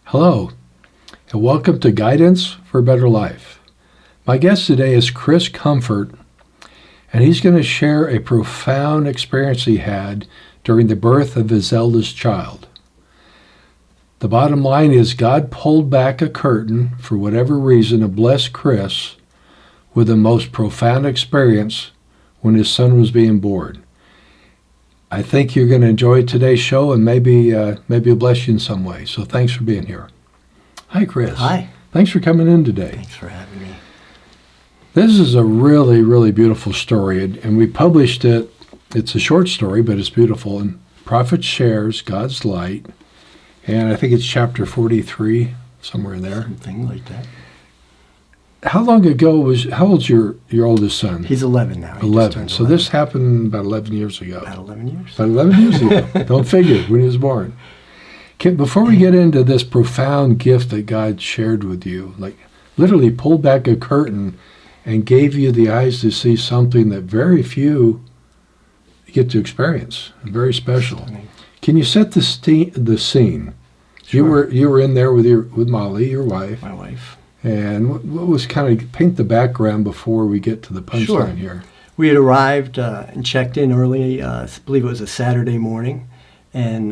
Hello, and welcome to Guidance for a Better Life. My guest today is Chris Comfort, and he's going to share a profound experience he had during the birth of his eldest child. The bottom line is God pulled back a curtain for whatever reason to bless Chris with the most profound experience when his son was being born. I think you're going to enjoy today's show, and maybe it'll bless you in some way. So thanks for being here. Hi, Chris. Hi. Thanks for coming in today. Thanks for having me. This is a really, really beautiful story, and we published it. It's a short story, but it's beautiful. And Prophet Shares God's Light, and I think it's chapter 43, somewhere in there. Something like that. How long ago how old's your oldest son? He's 11 now. He 11. just So turned this happened about 11 years ago. about 11 years. About 11 years ago. Don't figure, when he was born. Before we get into this profound gift that God shared with you, like literally pulled back a curtain and gave you the eyes to see something that very few get to experience, very special. Stunning. Can you set the scene? Sure. You were in there with Molly, your wife. My wife. And what was kind of paint the background before we get to the punchline Sure. here? We had arrived and checked in early, I believe it was a Saturday morning, and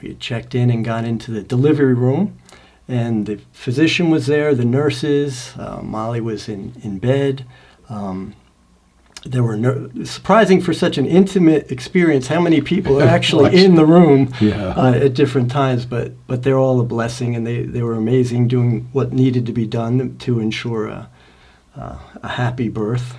we had checked in and got into the delivery room, and the physician was there, the nurses, Molly was in bed. There were surprising for such an intimate experience how many people are actually in the room at different times, but they're all a blessing, and they were amazing, doing what needed to be done to ensure a happy birth.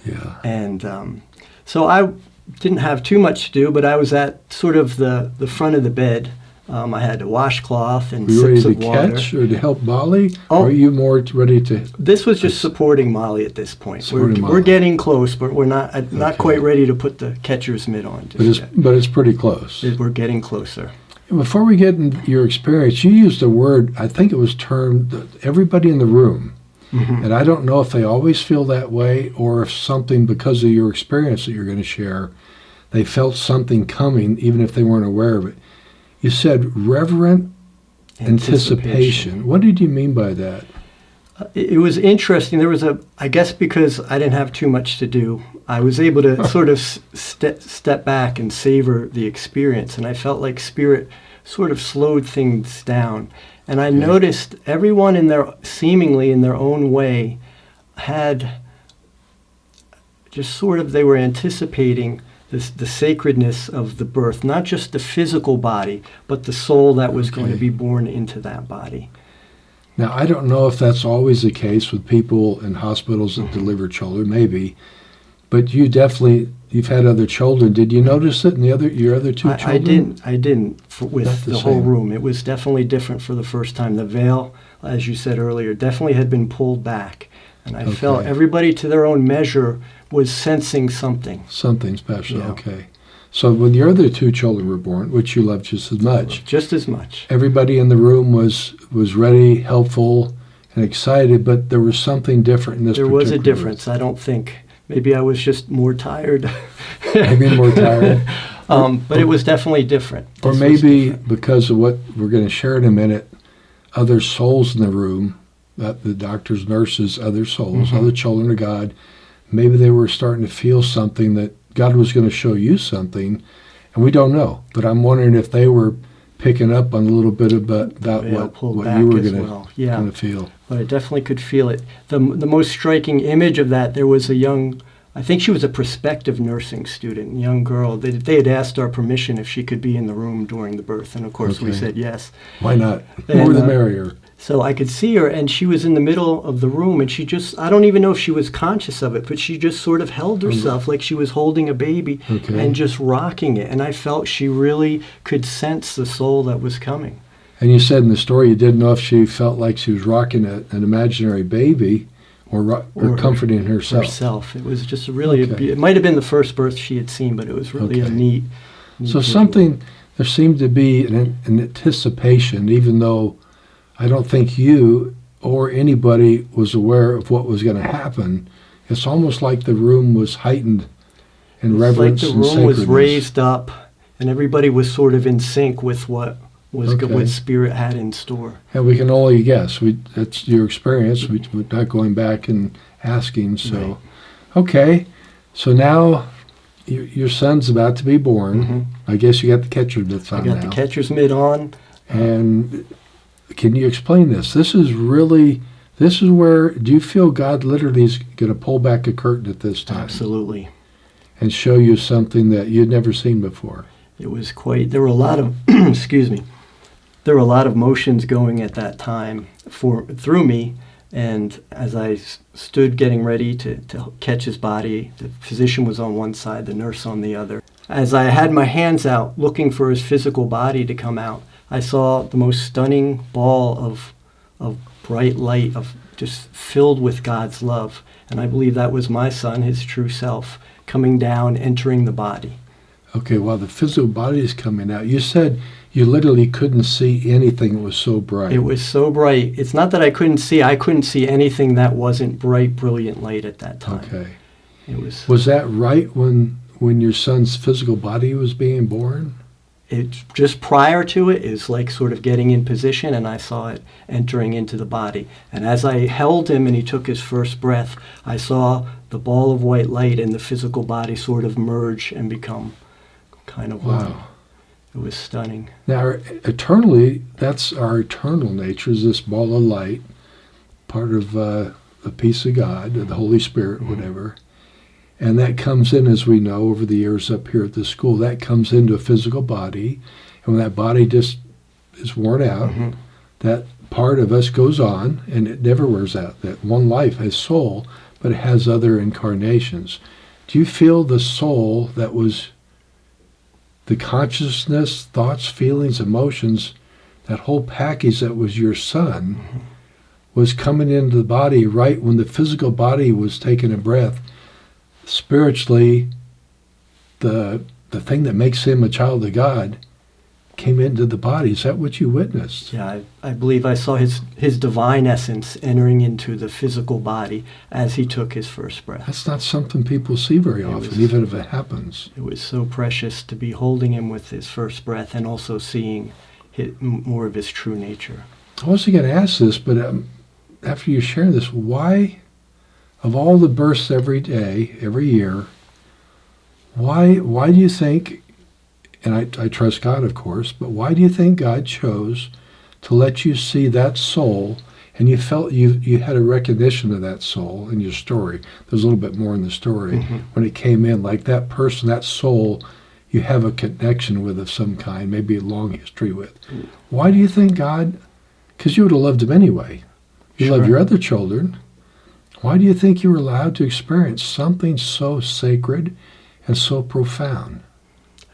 Yeah. And so I didn't have too much to do, but I was at sort of the front of the bed. I had a washcloth and Were you ready sips to of water. catch or to help Molly? Oh. Or are you more ready to... This was just supporting Molly at this point. Supporting Molly. We're getting close, but we're not Okay. quite ready to put the catcher's mitt on But just yet. it's pretty close. We're getting closer. Before we get into your experience, you used a word, I think it was termed, everybody in the room. Mhm. And I don't know if they always feel that way or if something, because of your experience that you're going to share, they felt something coming even if they weren't aware of it. You said reverent anticipation. What did you mean by that? It was interesting. There was I guess because I didn't have too much to do, I was able to sort of step back and savor the experience. And I felt like Spirit sort of slowed things down. And I noticed everyone seemingly in their own way had just sort of, they were anticipating the sacredness of the birth, not just the physical body, but the soul that was going to be born into that body. Now, I don't know if that's always the case with people in hospitals that deliver children, maybe, but you've had other children. Did you notice it in your other two children? I didn't with Not the whole room. It was definitely different for the first time. The veil, as you said earlier, definitely had been pulled back. And I felt everybody to their own measure was sensing something. Something special, Yeah. okay. So when your other two children were born, which you loved just as much, Just as much. everybody in the room was ready, helpful, and excited, but there was something different in this There particular was a difference. I don't think. Maybe I was just more tired. Maybe more tired. But it was definitely different. Or This was maybe different. because of what we're going to share in a minute, other souls in the room, the doctors, nurses, other souls, other children of God, maybe they were starting to feel something that God was going to show you something, and we don't know. But I'm wondering if they were picking up on a little bit about Veil pulled what back you were as going well. Yeah. to feel. But I definitely could feel it. The most striking image of that, there was a young, I think she was a prospective nursing student, young girl. They had asked our permission if she could be in the room during the birth, and of course we Okay. said yes. Why not? And, More the merrier. So I could see her, and she was in the middle of the room, and she just, I don't even know if she was conscious of it, but she just sort of held herself like she was holding a baby and just rocking it. And I felt she really could sense the soul that was coming. And you said in the story you didn't know if she felt like she was rocking an imaginary baby or comforting herself. It was just really, it might have been the first birth she had seen, but it was really a neat So visual. there seemed to be an anticipation, even though I don't think you or anybody was aware of what was going to happen. It's almost like the room was heightened in reverence and It's like the room was sacredness. raised up, and everybody was sort of in sync with what what Spirit had in store. And we can only guess. That's your experience. We're not going back and asking. So, Right. Okay. So now your son's about to be born. Mm-hmm. I guess you got the catcher's mitt on I got now. the catcher's mitt on. And can you explain this? This is where, do you feel God literally is going to pull back a curtain at this time? Absolutely. And show you something that you'd never seen before? It was there were a lot of, excuse me, there were a lot of motions going at that time through me. And as I stood getting ready to catch his body, the physician was on one side, the nurse on the other. As I had my hands out looking for his physical body to come out, I saw the most stunning ball of bright light, of just filled with God's love. And I believe that was my son, his true self, coming down, entering the body. Okay, while the physical body is coming out, you said you literally couldn't see anything. It was so bright. It was so bright. It's not that I couldn't see anything that wasn't bright, brilliant light at that time. Okay. It was. Was that right when your son's physical body was being born? It just prior to it is like sort of getting in position, and I saw it entering into the body. And as I held him and he took his first breath, I saw the ball of white light and the physical body sort of merge and become kind of one. Wow. It was stunning. Now, eternally, that's our eternal nature, is this ball of light, part of the peace of God, or the Holy Spirit, whatever. And that comes in, as we know, over the years up here at the school, that comes into a physical body. And when that body just is worn out, that part of us goes on, and it never wears out. That one life has soul, but it has other incarnations. Do you feel the soul that was the consciousness, thoughts, feelings, emotions, that whole package that was your son, was coming into the body right when the physical body was taking a breath? Spiritually, the thing that makes him a child of God came into the body. Is that what you witnessed? Yeah, I believe I saw his divine essence entering into the physical body as he took his first breath. That's not something people see very often, even if it happens. It was so precious to be holding him with his first breath and also seeing more of his true nature. I wasn't going to ask this, but after you share this, why, of all the births every day, every year, why do you think, and I trust God, of course, but why do you think God chose to let you see that soul, and you felt you had a recognition of that soul in your story? There's a little bit more in the story. When it came in, like that person, that soul, you have a connection with of some kind, maybe a long history with. Why do you think God, because you would have loved him anyway. You love your other children. Why do you think you were allowed to experience something so sacred and so profound?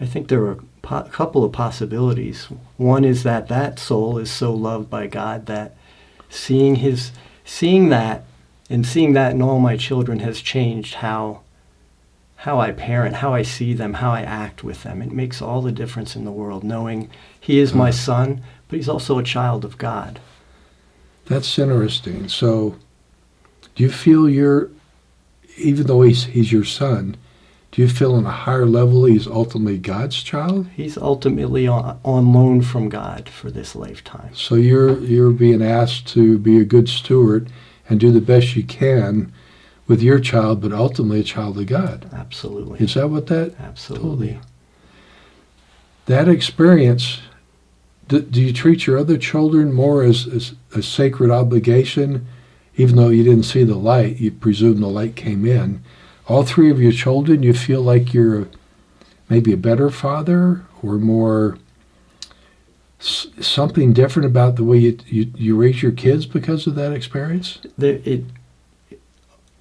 I think there are a couple of possibilities. One is that soul is so loved by God that seeing that in all my children has changed how I parent, how I see them, how I act with them. It makes all the difference in the world, knowing he is my son, but he's also a child of God. That's interesting. So do you feel even though he's your son, do you feel on a higher level he's ultimately God's child? He's ultimately on loan from God for this lifetime. So you're being asked to be a good steward and do the best you can with your child, but ultimately a child of God. Absolutely. Is that what that Absolutely. told you? That experience, do you treat your other children more as a sacred obligation? Even though you didn't see the light, you presume the light came in. All three of your children, you feel like you're maybe a better father, or more something different about the way you raise your kids because of that experience?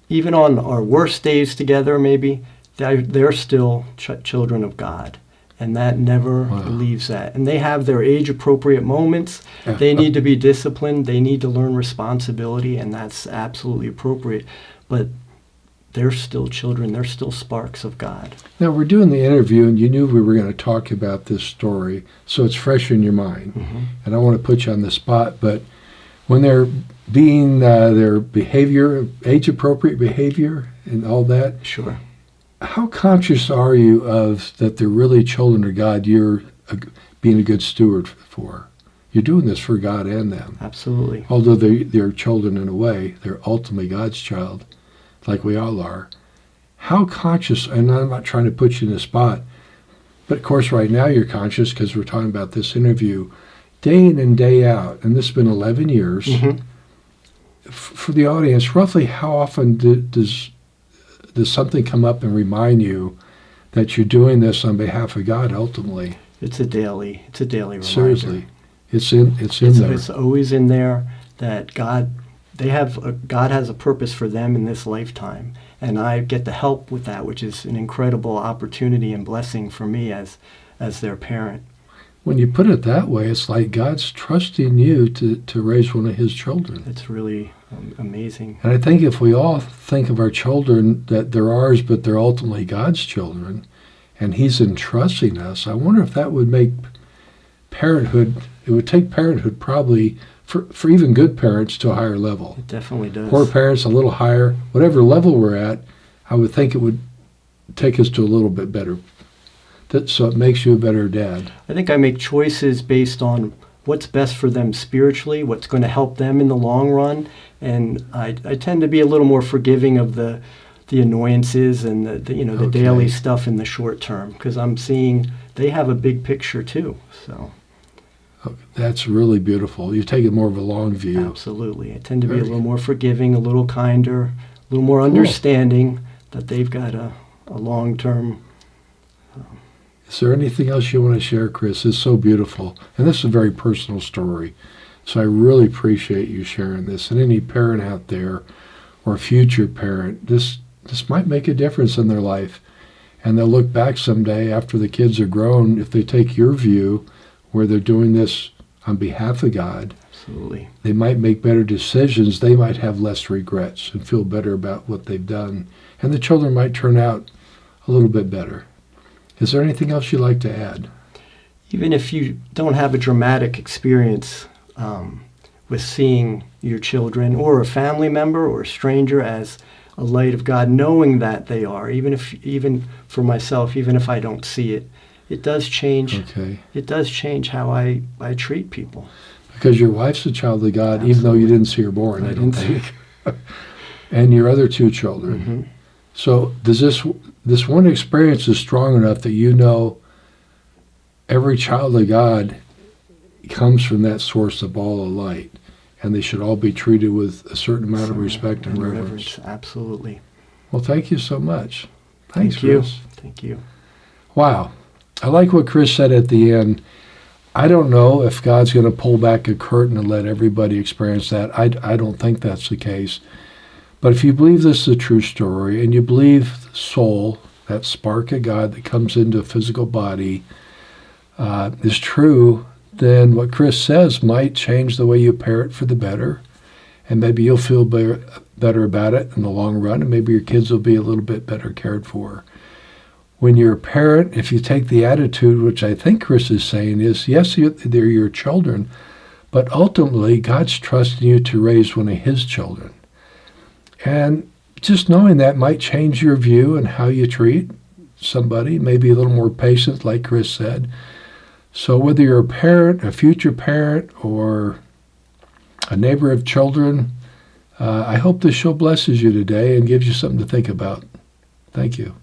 Even on our worst days together, maybe, they're still children of God. And that never leaves that. And they have their age-appropriate moments. They need to be disciplined. They need to learn responsibility, and that's absolutely appropriate. But they're still children. They're still sparks of God. Now, we're doing the interview, and you knew we were going to talk about this story, so it's fresh in your mind. And I want to put you on the spot, but when they're being their behavior, age-appropriate behavior and all that, Sure. how conscious are you of that they're really children of God you're being a good steward for? you're doing this for God and them. Absolutely. Although they're children in a way, they're ultimately God's child, like we all are. How conscious, and I'm not trying to put you in a spot, but of course right now you're conscious because we're talking about this interview, day in and day out, and this has been 11 years. Mm-hmm. For the audience, roughly how often does something come up and remind you that you're doing this on behalf of God ultimately? It's a daily reminder. Seriously, it's in there. It's always in there that God has a purpose for them in this lifetime, and I get to help with that, which is an incredible opportunity and blessing for me as their parent. When you put it that way, it's like God's trusting you to raise one of His children. It's really amazing. And I think if we all think of our children that they're ours, but they're ultimately God's children, and He's entrusting us, I wonder if that would make parenthood, it would take parenthood probably for even good parents to a higher level. It definitely does. Poor parents a little higher. Whatever level we're at, I would think it would take us to a little bit better. So it makes you a better dad. I think I make choices based on what's best for them spiritually, what's going to help them in the long run, and I tend to be a little more forgiving of the annoyances and the daily stuff in the short term, because I'm seeing they have a big picture too. So that's really beautiful. You take it more of a long view. Absolutely. I tend to be a little more forgiving, a little kinder, a little more understanding that they've got a long-term. Is there anything else you want to share, Chris? It's so beautiful. And this is a very personal story. So I really appreciate you sharing this. And any parent out there or future parent, this might make a difference in their life. And they'll look back someday after the kids are grown, if they take your view, where they're doing this on behalf of God. Absolutely. They might make better decisions. They might have less regrets and feel better about what they've done. And the children might turn out a little bit better. Is there anything else you'd like to add? Even if you don't have a dramatic experience with seeing your children or a family member or a stranger as a light of God, knowing that they are, even for myself, even if I don't see it, it does change. Okay. It does change how I treat people. Because your wife's a child of God, Absolutely. even though you didn't see her born, I don't think. And your other two children. Mm-hmm. So does this one experience is strong enough that you know every child of God comes from that source of ball of light, and they should all be treated with a certain amount of respect and reverence. Absolutely. Well, thank you so much. Thanks, Thank you. Chris. Thank you. Wow. I like what Chris said at the end. I don't know if God's going to pull back a curtain and let everybody experience that. I don't think that's the case. But if you believe this is a true story, and you believe the soul, that spark of God that comes into a physical body, is true, then what Chris says might change the way you parent for the better. And maybe you'll feel better about it in the long run, and maybe your kids will be a little bit better cared for. When you're a parent, if you take the attitude, which I think Chris is saying, is yes, they're your children, but ultimately God's trusting you to raise one of His children. And just knowing that might change your view and how you treat somebody, maybe a little more patient, like Chris said. So whether you're a parent, a future parent, or a neighbor of children, I hope this show blesses you today and gives you something to think about. Thank you.